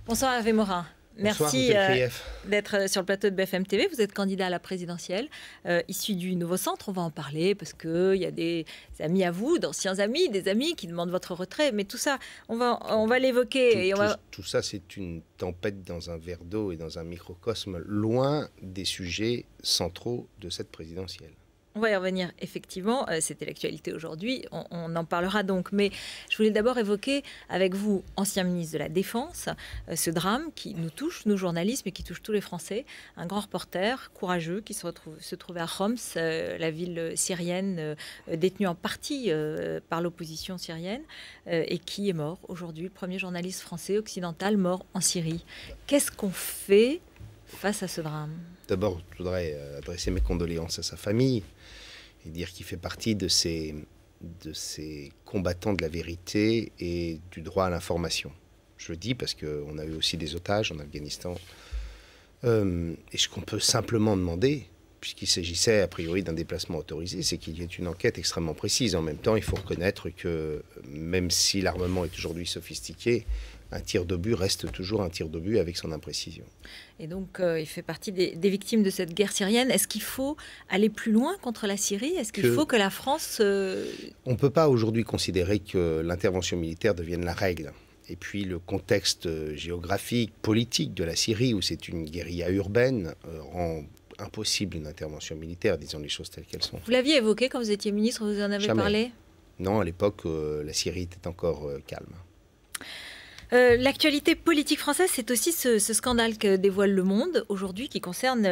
Bonsoir Hervé Morin. Bonsoir, Merci d'être sur le plateau de BFM TV. Vous êtes candidat à la présidentielle, issu du Nouveau Centre. On va en parler parce qu'il y a des amis à vous, d'anciens amis, des amis qui demandent votre retrait. Mais tout ça, on va l'évoquer. Tout ça, c'est une tempête dans un verre d'eau et dans un microcosme, loin des sujets centraux de cette présidentielle. On va y revenir, effectivement. C'était l'actualité aujourd'hui. On en parlera donc. Mais je voulais d'abord évoquer avec vous, ancien ministre de la Défense, ce drame qui nous touche, nous journalistes, mais qui touche tous les Français. Un grand reporter courageux qui se trouvait à Homs, la ville syrienne détenue en partie par l'opposition syrienne, et qui est mort aujourd'hui. Le premier journaliste français occidental mort en Syrie. Qu'est-ce qu'on fait face à ce drame? D'abord, je voudrais adresser mes condoléances à sa famille et dire qu'il fait partie de ces combattants de la vérité et du droit à l'information. Je le dis parce qu'on a eu aussi des otages en Afghanistan. Et ce qu'on peut simplement demander, puisqu'il s'agissait a priori d'un déplacement autorisé, c'est qu'il y ait une enquête extrêmement précise. En même temps, il faut reconnaître que même si l'armement est aujourd'hui sophistiqué, un tir d'obus reste toujours un tir d'obus avec son imprécision. Et donc, il fait partie des victimes de cette guerre syrienne. Est-ce qu'il faut aller plus loin contre la Syrie? Est-ce qu'il faut que la France... On ne peut pas aujourd'hui considérer que l'intervention militaire devienne la règle. Et puis le contexte géographique, politique de la Syrie, où c'est une guérilla urbaine, rend impossible une intervention militaire, disons les choses telles qu'elles sont. Vous l'aviez évoqué quand vous étiez ministre, vous en avez parlé? Non, à l'époque, la Syrie était encore calme. L'actualité politique française, c'est aussi ce scandale que dévoile Le Monde aujourd'hui qui concerne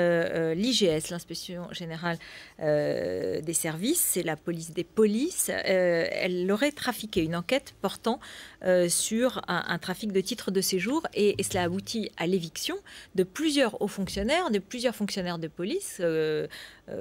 l'IGS, l'Inspection Générale des Services, c'est la police des polices. Elle aurait trafiqué, une enquête portant sur un trafic de titres de séjour et cela aboutit à l'éviction de plusieurs hauts fonctionnaires, de plusieurs fonctionnaires de police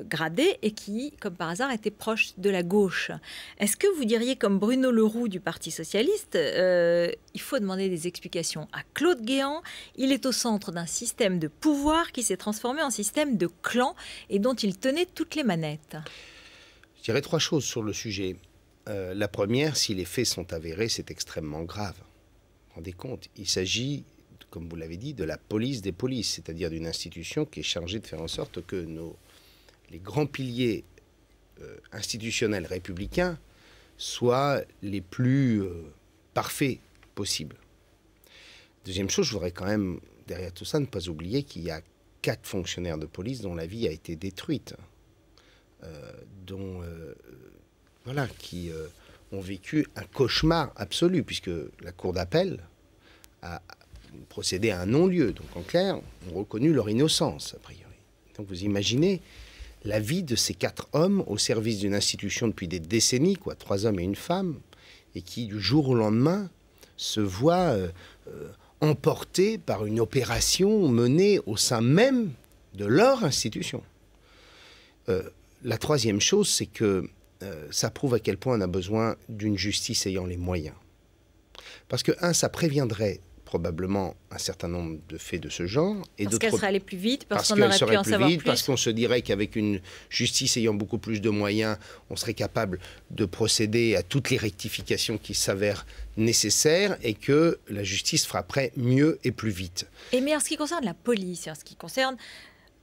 gradés et qui, comme par hasard, étaient proches de la gauche. Est-ce que vous diriez, comme Bruno Le Roux du Parti Socialiste, il faut demander des explications à Claude Guéant? Il est au centre d'un système de pouvoir qui s'est transformé en système de clan et dont il tenait toutes les manettes. Je dirais trois choses sur le sujet. La première, si les faits sont avérés, c'est extrêmement grave. Vous vous rendez compte, il s'agit, comme vous l'avez dit, de la police des polices, c'est-à-dire d'une institution qui est chargée de faire en sorte que les grands piliers institutionnels républicains soient les plus parfaits possibles. Deuxième chose, je voudrais quand même, derrière tout ça, ne pas oublier qu'il y a 4 fonctionnaires de police dont la vie a été détruite, qui ont vécu un cauchemar absolu, puisque la cour d'appel a procédé à un non-lieu. Donc en clair, on a reconnu leur innocence, a priori. Donc vous imaginez la vie de ces 4 hommes au service d'une institution depuis des décennies, 3 hommes et une femme, et qui du jour au lendemain se voient emportés par une opération menée au sein même de leur institution. La troisième chose, c'est que ça prouve à quel point on a besoin d'une justice ayant les moyens. Parce que, ça préviendrait probablement un certain nombre de faits de ce genre. Parce qu'elle serait allée plus vite, parce qu'on aurait pu en savoir plus. Parce qu'on se dirait qu'avec une justice ayant beaucoup plus de moyens, on serait capable de procéder à toutes les rectifications qui s'avèrent nécessaires et que la justice frapperait mieux et plus vite. Et mais en ce qui concerne la police, en ce qui concerne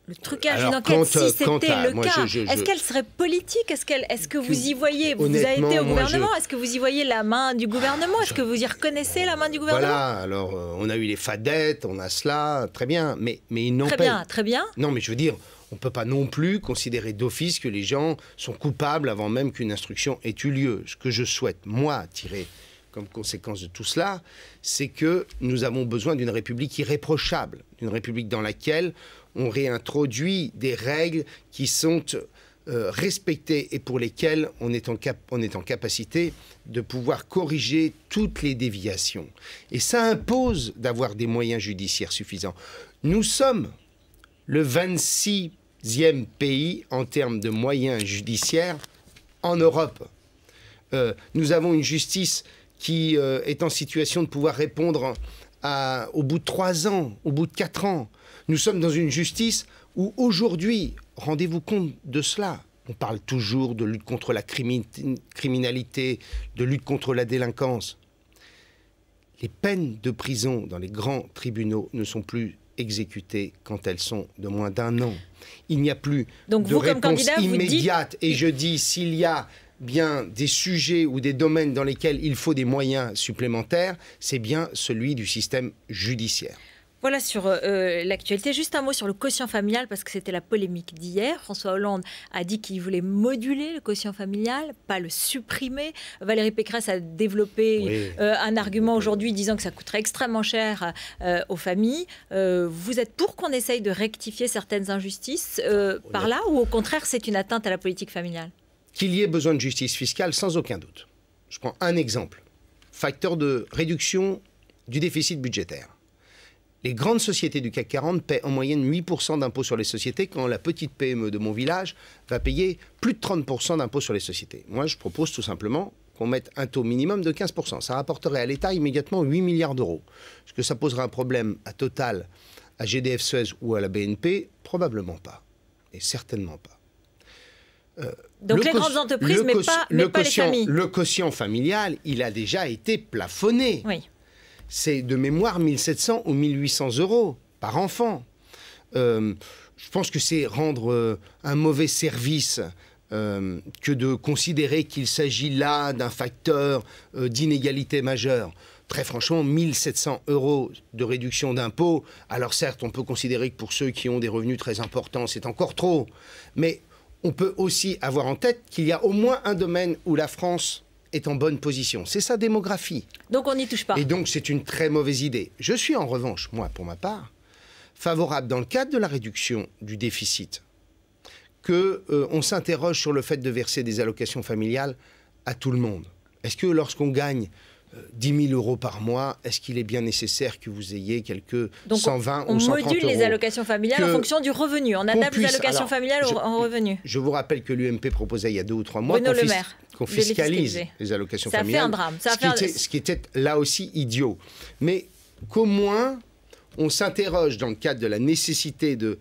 le trucage d'une enquête, si c'était le cas, est-ce qu'elle serait politique? Est-ce que vous y voyez, vous avez été au gouvernement, est-ce que vous y voyez la main du gouvernement? Est-ce que vous y reconnaissez la main du gouvernement? Voilà, alors on a eu les fadettes, on a cela, très bien, mais il n'empêche... Très bien, très bien. Non, mais je veux dire, on ne peut pas non plus considérer d'office que les gens sont coupables avant même qu'une instruction ait eu lieu. Ce que je souhaite, moi, tirer comme conséquence de tout cela, c'est que nous avons besoin d'une république irréprochable, d'une république dans laquelle on réintroduit des règles qui sont respectées et pour lesquelles on est en capacité de pouvoir corriger toutes les déviations. Et ça impose d'avoir des moyens judiciaires suffisants. Nous sommes le 26e pays en termes de moyens judiciaires en Europe. Nous avons une justice qui est en situation de pouvoir répondre au bout de 3 ans, au bout de 4 ans. Nous sommes dans une justice où aujourd'hui, rendez-vous compte de cela, on parle toujours de lutte contre la criminalité, de lutte contre la délinquance. Les peines de prison dans les grands tribunaux ne sont plus exécutées quand elles sont de moins d'1 an. Il n'y a plus Donc de vous, comme réponse candidat, immédiate. Et je dis, s'il y a bien des sujets ou des domaines dans lesquels il faut des moyens supplémentaires, c'est bien celui du système judiciaire. Voilà sur l'actualité. Juste un mot sur le quotient familial, parce que c'était la polémique d'hier. François Hollande a dit qu'il voulait moduler le quotient familial, pas le supprimer. Valérie Pécresse a développé un argument aujourd'hui disant que ça coûterait extrêmement cher aux familles. Vous êtes pour qu'on essaye de rectifier certaines injustices par là, ou au contraire c'est une atteinte à la politique familiale? Qu'il y ait besoin de justice fiscale, sans aucun doute. Je prends un exemple. Facteur de réduction du déficit budgétaire. Les grandes sociétés du CAC 40 paient en moyenne 8% d'impôts sur les sociétés, quand la petite PME de mon village va payer plus de 30% d'impôts sur les sociétés. Moi, je propose tout simplement qu'on mette un taux minimum de 15%. Ça rapporterait à l'État immédiatement 8 milliards d'euros. Est-ce que ça poserait un problème à Total, à GDF Suez ou à la BNP? Probablement pas. Et certainement pas. Donc les grandes entreprises, mais pas les familles. Le quotient familial, il a déjà été plafonné. Oui. C'est de mémoire 1 700 ou 1 800 euros par enfant. Je pense que c'est rendre un mauvais service que de considérer qu'il s'agit là d'un facteur d'inégalité majeure. Très franchement, 1 700 euros de réduction d'impôts, alors certes, on peut considérer que pour ceux qui ont des revenus très importants, c'est encore trop. Mais on peut aussi avoir en tête qu'il y a au moins un domaine où la France est en bonne position. C'est sa démographie. Donc on n'y touche pas. Et donc c'est une très mauvaise idée. Je suis en revanche, moi pour ma part, favorable dans le cadre de la réduction du déficit, qu'on s'interroge sur le fait de verser des allocations familiales à tout le monde. Est-ce que lorsqu'on gagne 10 000 euros par mois, est-ce qu'il est bien nécessaire que vous ayez quelques 120 ou 130 euros? On module les allocations familiales en fonction du revenu. On adapte les allocations familiales en revenu. Je vous rappelle que l'UMP proposait il y a 2 ou 3 mois qu'on fiscalise les allocations familiales. Ça fait un drame. Ce qui était là aussi idiot. Mais qu'au moins, on s'interroge dans le cadre de la nécessité de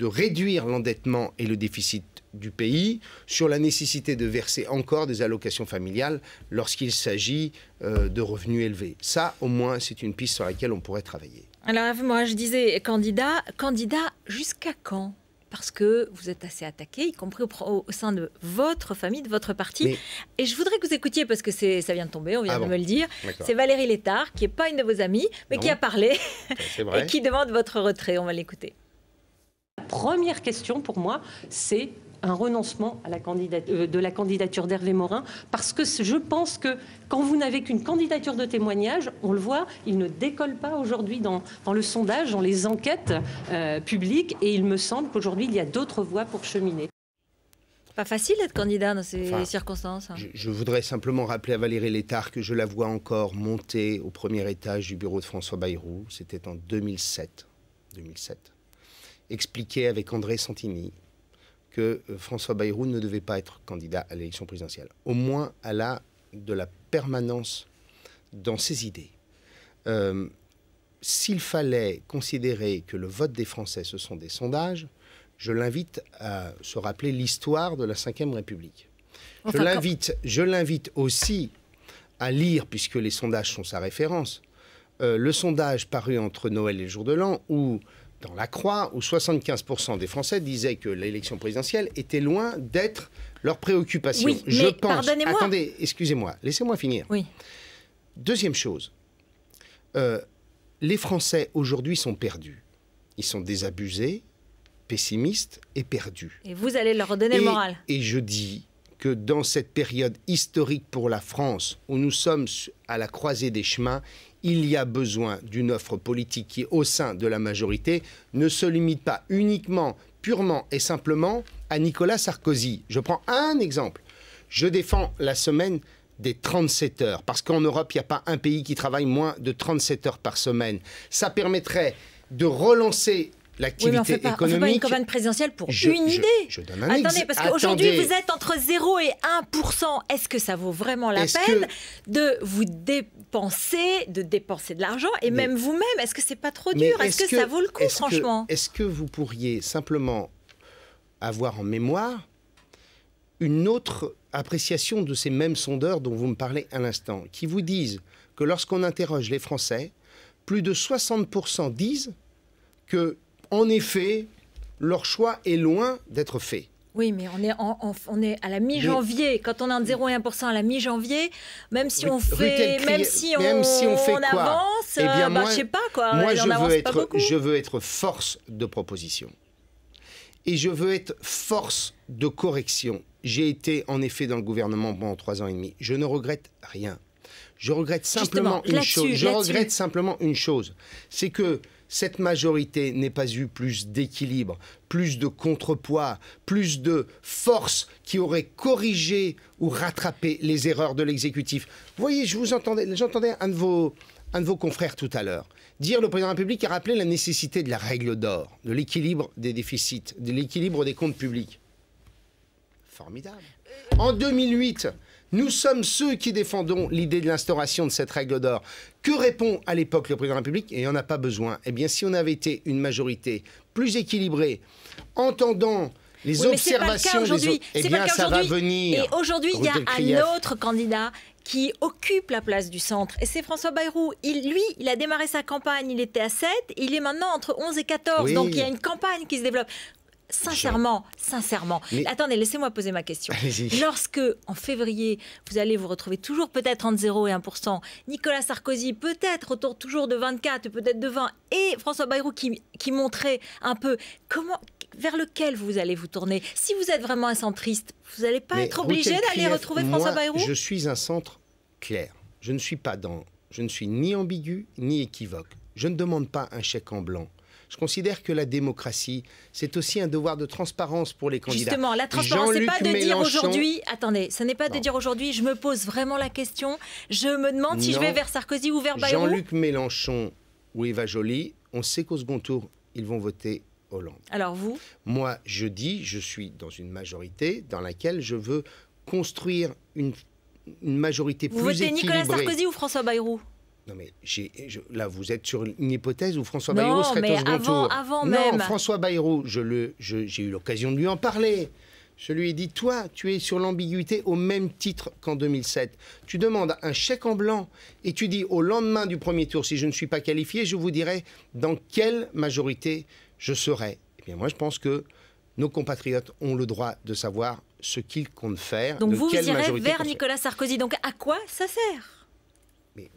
réduire l'endettement et le déficit du pays, sur la nécessité de verser encore des allocations familiales lorsqu'il s'agit de revenus élevés. Ça, au moins, c'est une piste sur laquelle on pourrait travailler. Alors, moi, je disais candidat jusqu'à quand? Parce que vous êtes assez attaqué, y compris au sein de votre famille, de votre parti. Et je voudrais que vous écoutiez, parce que ça vient de tomber, on vient de me le dire. C'est Valérie Létard, qui n'est pas une de vos amies, mais qui a parlé et qui demande votre retrait. On va l'écouter. La première question pour moi, c'est un renoncement à de la candidature d'Hervé Morin, parce que je pense que quand vous n'avez qu'une candidature de témoignage, on le voit, il ne décolle pas aujourd'hui dans le sondage, dans les enquêtes publiques, et il me semble qu'aujourd'hui, il y a d'autres voies pour cheminer. Pas facile d'être candidat dans ces circonstances. Je voudrais simplement rappeler à Valérie Létard que je la vois encore monter au premier étage du bureau de François Bayrou, c'était en 2007. Expliquer avec André Santini que François Bayrou ne devait pas être candidat à l'élection présidentielle. Au moins, elle a de la permanence dans ses idées. S'il fallait considérer que le vote des Français, ce sont des sondages, je l'invite à se rappeler l'histoire de la Ve République. Je l'invite aussi à lire, puisque les sondages sont sa référence, le sondage paru entre Noël et le jour de l'an, où dans La Croix, où 75% des Français disaient que l'élection présidentielle était loin d'être leur préoccupation. Oui, mais pardonnez-moi. Attendez, excusez-moi, laissez-moi finir. Oui. Deuxième chose, les Français aujourd'hui sont perdus. Ils sont désabusés, pessimistes et perdus. Et vous allez leur redonner le moral. Et je dis que dans cette période historique pour la France, où nous sommes à la croisée des chemins, il y a besoin d'une offre politique qui, au sein de la majorité, ne se limite pas uniquement, purement et simplement à Nicolas Sarkozy. Je prends un exemple. Je défends la semaine des 37 heures, parce qu'en Europe, il n'y a pas un pays qui travaille moins de 37 heures par semaine. Ça permettrait de relancer l'activité économique. On ne fait pas une campagne présidentielle pour une idée. Je donne un exemple. Attendez, parce qu'aujourd'hui, vous êtes entre 0 et 1%. Est-ce que ça vaut vraiment la peine de vous dépenser de l'argent, et même vous-même? Est-ce que c'est pas trop dur? Est-ce que ça vaut le coup, franchement? Est-ce que vous pourriez simplement avoir en mémoire une autre appréciation de ces mêmes sondeurs dont vous me parlez à l'instant, qui vous disent que lorsqu'on interroge les Français, plus de 60% disent que, en effet, leur choix est loin d'être fait. Oui, mais on est à la mi-janvier. Quand on a un 0 et 1% à la mi-janvier, même si on fait, même si on fait quoi, avance, eh bien, moi, je sais pas quoi. Moi, je veux être force de proposition. Et je veux être force de correction. J'ai été en effet dans le gouvernement pendant 3 ans et demi. Je ne regrette rien. Je regrette simplement une chose. C'est que cette majorité n'ait pas eu plus d'équilibre, plus de contrepoids, plus de force qui aurait corrigé ou rattrapé les erreurs de l'exécutif. Vous voyez, j'entendais un de vos confrères tout à l'heure dire, le président de la République a rappelé la nécessité de la règle d'or, de l'équilibre des déficits, de l'équilibre des comptes publics. Formidable. En 2008, nous sommes ceux qui défendons l'idée de l'instauration de cette règle d'or. Que répond à l'époque le président de la République? Et il n'y en a pas besoin. Eh bien, si on avait été une majorité plus équilibrée, entendant les observations des autres, eh bien, ça va venir. Et aujourd'hui, il y a un autre candidat qui occupe la place du centre. Et c'est François Bayrou. Il a démarré sa campagne, il était à 7, il est maintenant entre 11 et 14. Oui. Donc il y a une campagne qui se développe. Sincèrement. Mais... Attendez, laissez-moi poser ma question. Lorsque, en février, vous allez vous retrouver toujours peut-être entre 0 et 1%, Nicolas Sarkozy peut-être autour toujours de 24, peut-être de 20, et François Bayrou qui montrait un peu vers lequel vous allez vous tourner. Si vous êtes vraiment un centriste, vous n'allez pas être obligé d'aller retrouver François Bayrou? Je suis un centre clair. Je ne suis ni ambigu, ni équivoque. Je ne demande pas un chèque en blanc. Je considère que la démocratie, c'est aussi un devoir de transparence pour les candidats. Justement, la transparence, ce n'est pas de dire aujourd'hui... Attendez, ce n'est pas de dire aujourd'hui, je me pose vraiment la question, je me demande si je vais vers Sarkozy ou vers Bayrou. Jean-Luc Mélenchon ou Eva Joly, on sait qu'au second tour, ils vont voter Hollande. Alors vous? Moi, je suis dans une majorité dans laquelle je veux construire une majorité plus équilibrée. Vous votez Nicolas Sarkozy ou François Bayrou? Non mais là vous êtes sur une hypothèse où François Bayrou serait au second tour. Non, François Bayrou, j'ai eu l'occasion de lui en parler. Je lui ai dit, toi, tu es sur l'ambiguïté au même titre qu'en 2007. Tu demandes un chèque en blanc et tu dis au lendemain du premier tour, si je ne suis pas qualifié, je vous dirai dans quelle majorité je serai. Eh bien moi je pense que nos compatriotes ont le droit de savoir ce qu'ils comptent faire. Donc vous irez vers Nicolas Sarkozy. Donc à quoi ça sert? Mais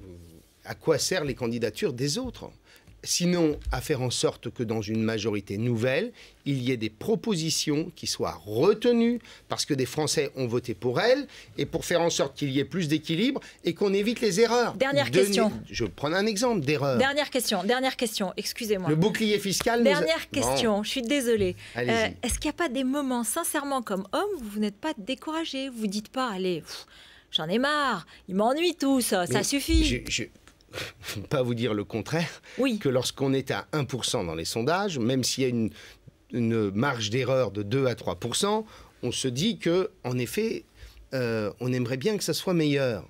à quoi servent les candidatures des autres? Sinon, à faire en sorte que dans une majorité nouvelle, il y ait des propositions qui soient retenues parce que des Français ont voté pour elles et pour faire en sorte qu'il y ait plus d'équilibre et qu'on évite les erreurs. Dernière question. Je prends un exemple d'erreur. Dernière question, excusez-moi. Le bouclier fiscal... Dernière question, je suis désolée. Est-ce qu'il n'y a pas des moments, sincèrement, comme homme, où vous n'êtes pas découragé? Vous ne dites pas, allez, j'en ai marre, il m'ennuie tout ça, ça suffit. Je ne peux pas vous dire le contraire, que lorsqu'on est à 1% dans les sondages, même s'il y a une marge d'erreur de 2 à 3%, on se dit qu'en effet, on aimerait bien que ça soit meilleur.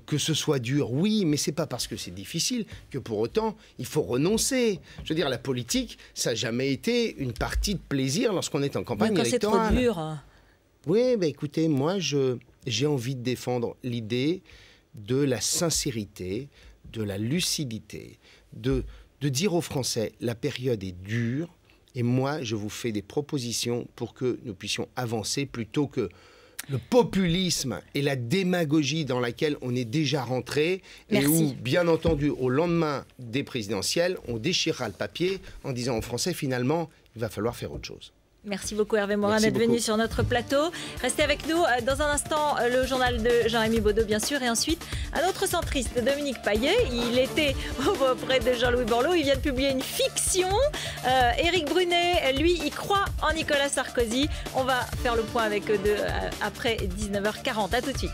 Que ce soit dur, oui, mais c'est pas parce que c'est difficile que pour autant, il faut renoncer. Je veux dire, la politique, ça n'a jamais été une partie de plaisir lorsqu'on est en campagne électorale. C'est trop dur. Oui, écoutez, moi, j'ai envie de défendre l'idée de la sincérité, de la lucidité, de dire aux Français, la période est dure, et moi, je vous fais des propositions pour que nous puissions avancer plutôt que le populisme et la démagogie dans laquelle on est déjà rentré. Et où, bien entendu, au lendemain des présidentielles, on déchirera le papier en disant aux Français, finalement, il va falloir faire autre chose. Merci beaucoup Hervé Morin d'être venu sur notre plateau. Restez avec nous dans un instant, le journal de Jean-Rémy Baudot bien sûr, et ensuite un autre centriste, Dominique Paillet. Il était auprès de Jean-Louis Borloo, il vient de publier une fiction. Éric Brunet, lui, il croit en Nicolas Sarkozy. On va faire le point avec eux après 19h40. À tout de suite.